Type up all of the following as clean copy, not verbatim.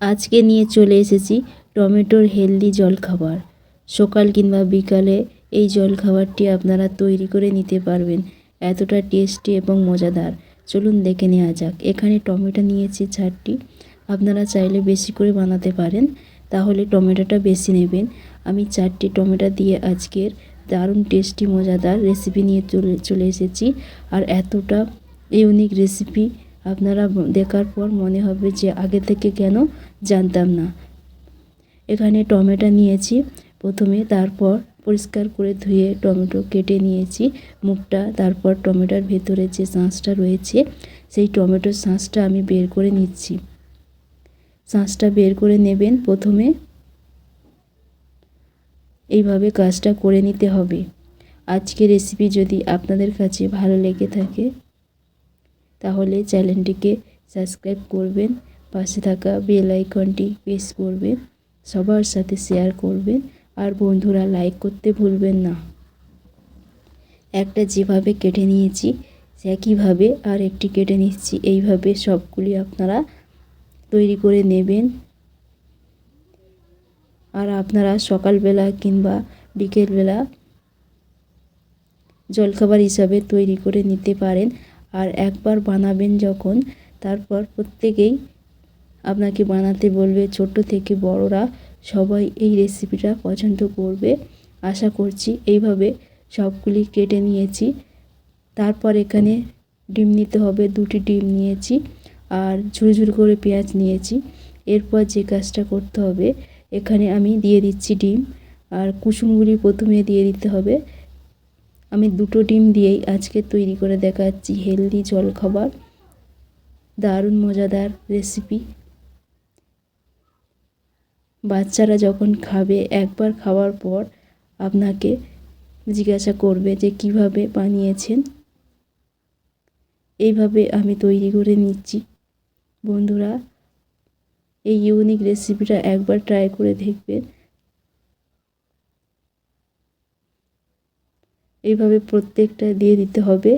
আজকে নিয়ে চলে এসেছি টমেটোর হেলদি জলখাবার। সকাল কিংবা বিকালে এই জলখাবারটি আপনারা তৈরি করে নিতে পারবেন, এতটা টেস্টি এবং মজাদার। চলুন দেখে নেওয়া যাক। এখানে টমেটো নিয়েছি 4টি। আপনারা চাইলে বেশি করে বানাতে পারেন, তাহলে টমেটোটা বেশি নেবেন। আমি 4টি টমেটো দিয়ে আজকের দারুণ টেস্টি মজাদার রেসিপি নিয়ে চলে এসেছি। আর এতটা ইউনিক রেসিপি আপনারা দেখার পর মনে হবে যে আগে থেকে কেন জানতাম না। এখানে টমেটো নিয়েছি প্রথমে, তারপর পরিষ্কার করে ধুয়ে টমেটো কেটে নিয়েছি মুখটা। তারপর টমেটোর ভেতরে যে শাঁসটা রয়েছে সেই টমেটোর শাঁসটা আমি বের করে নিচ্ছি। শাঁসটা বের করে নেবেন প্রথমে, এইভাবে কাজটা করে নিতে হবে। আজকের রেসিপি যদি আপনাদের কাছে ভালো লেগে থাকে তাহলে চ্যানেলটিকে সাবস্ক্রাইব করবেন, পাশে থাকা বেল আইকনটি প্রেস করবেন, সবার সাথে শেয়ার করবেন, আর বন্ধুরা লাইক করতে ভুলবেন না। একটা যেভাবে কেটে নিয়েছি একইভাবে আর একটি কেটে নিচ্ছি। এইভাবে সবগুলি আপনারা তৈরি করে নেবেন। আর আপনারা সকালবেলা কিংবা বিকেলবেলা জলখাবার হিসাবে তৈরি করে নিতে পারেন। আর একবার বানাবেন যখন, তারপর প্রত্যেকেই আপনাকে বানাতে বলবে। ছোট থেকে বড়রা সবাই এই রেসিপিটা পছন্দ করবে আশা করছি। এইভাবে সবগুলি কেটে নিয়েছি। তারপর এখানে ডিম নিতে হবে, 2টি ডিম নিয়েছি আর ঝুরঝুর করে পেঁয়াজ নিয়েছি। এরপর যে কাজটা করতে হবে, এখানে আমি দিয়ে দিচ্ছি ডিম, আর কুসুমগুলি প্রথমে দিয়ে দিতে হবে। আমি 2টো ডিম দিয়েই আজকে তৈরি করে দেখাচ্ছি হেলদি জলখাবার, দারুণ মজাদার রেসিপি। বাচ্চারা যখন খাবে, একবার খাওয়ার পর আপনাকে জিজ্ঞাসা করবে যে কিভাবে বানিয়েছেন। এইভাবে আমি তৈরি করে নিচ্ছি। বন্ধুরা, এই ইউনিক রেসিপিটা একবার ট্রাই করে দেখবেন। এইভাবে প্রত্যেকটা দিয়ে দিতে হবে।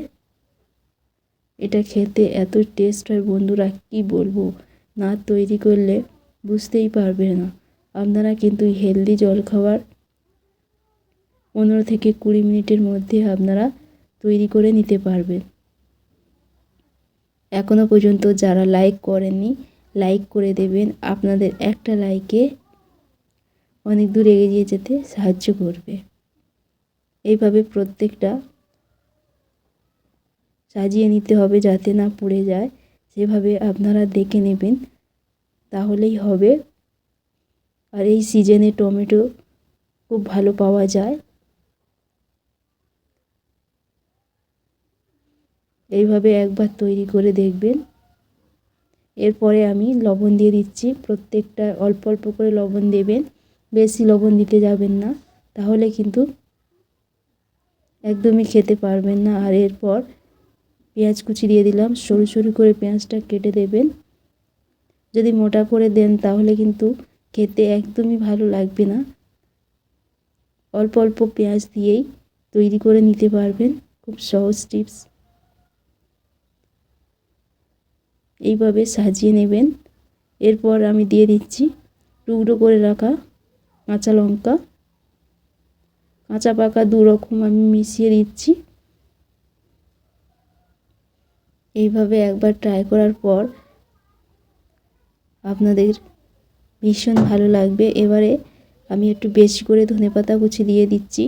এটা খেতে এত টেস্ট হয় বন্ধুরা, কি বলবো, না তৈরি করলে বুঝতেই পারবে না। আপনারা কিন্তু হেলদি জলখাবার 15 থেকে 20 মিনিটের মধ্যে আপনারা তৈরি করে নিতে পারবেন। এখনও পর্যন্ত যারা লাইক করেননি, লাইক করে দেবেন। আপনাদের একটা লাইকে অনেক দূর এগিয়ে যেতে সাহায্য করবে। এইভাবে প্রত্যেকটা সাজিয়ে নিতে হবে যাতে না পুড়ে যায়, সেভাবে আপনারা দেখে নেবেন, তাহলেই হবে। আর এই সিজনে টমেটো খুব ভালো পাওয়া যায়। এইভাবে একবার তৈরি করে দেখবেন। এরপরে আমি লবণ দিয়ে দিচ্ছি। প্রত্যেকটা অল্প অল্প করে লবণ দেবেন, বেশি লবণ দিতে যাবেন না, তাহলে কিন্তু একদমই খেতে পারবেন না। আর এরপর পেঁয়াজ কুচি দিয়ে দিলাম, সরু সরু করে পেঁয়াজটা কেটে দেবেন। যদি মোটা করে দেন তাহলে কিন্তু খেতে একদমই ভালো লাগবে না। অল্প অল্প পেঁয়াজ দিয়েই তৈরি করে নিতে পারবেন, খুব সহজ টিপস। এইভাবে সাজিয়ে নেবেন। এরপর আমি দিয়ে দিচ্ছি টুকরো করে রাখা কাঁচা লঙ্কা, কাঁচা পাকা 2 রকম আমি মিশিয়ে দিচ্ছি। এইভাবে একবার ট্রাই করার পর আপনাদের ভীষণ ভালো লাগবে। এবারে আমি একটু বেশি করে ধনেপাতা কুচি দিয়ে দিচ্ছি।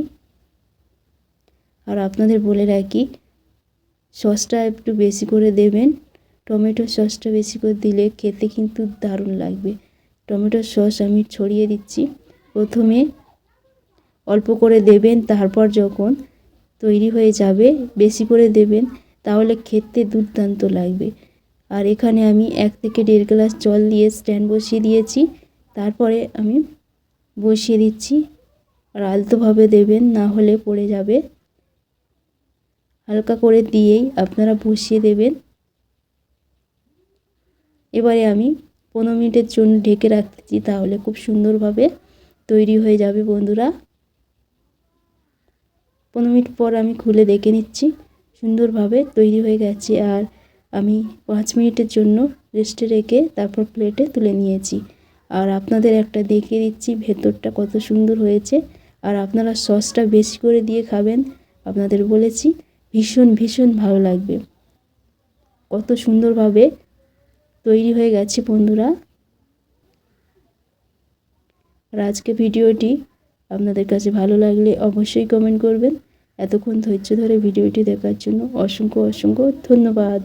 আর আপনাদের বলে রাখি, সসটা একটু বেশি করে দেবেন। টমেটো সসটা বেশি করে দিলে খেতে কিন্তু দারুণ লাগবে। টমেটো সস আমি ছড়িয়ে দিচ্ছি। প্রথমে অল্প করে দেবেন, তারপর যখন তৈরি হয়ে যাবে বেশি করে দেবেন, তাহলে খেতে দুর্দান্ত লাগবে। আর এখানে আমি 1 থেকে 1.5 গ্লাস জল দিয়ে স্ট্যান্ড বসিয়ে দিয়েছি। তারপরে আমি বসিয়ে দিচ্ছি। আর আলতোভাবে দেবেন, না হলে পড়ে যাবে। হালকা করে দিয়েই আপনারা বসিয়ে দেবেন। এবারে আমি 15 মিনিটের জন্য ঢেকে রাখছি, তাহলে খুব সুন্দরভাবে তৈরি হয়ে যাবে বন্ধুরা। 15 মিনিট পর আমি খুলে দেখে নিচ্ছি, সুন্দরভাবে তৈরি হয়ে গেছে। আর আমি 5 মিনিটের জন্য রেস্টে রেখে তারপর প্লেটে তুলে নিয়েছি। আর আপনাদের একটা দেখিয়ে দিচ্ছি ভেতরটা কত সুন্দর হয়েছে। আর আপনারা সসটা বেশি করে দিয়ে খাবেন, আপনাদের বলেছি ভীষণ ভীষণ ভালো লাগবে। কত সুন্দরভাবে তৈরি হয়ে গেছে বন্ধুরা। আর আজকে ভিডিওটি আপনাদের কাছে ভালো লাগলে অবশ্যই কমেন্ট করবেন। এতক্ষণ ধৈর্য ধরে ভিডিওটি দেখার জন্য অসংখ্য অসংখ্য ধন্যবাদ।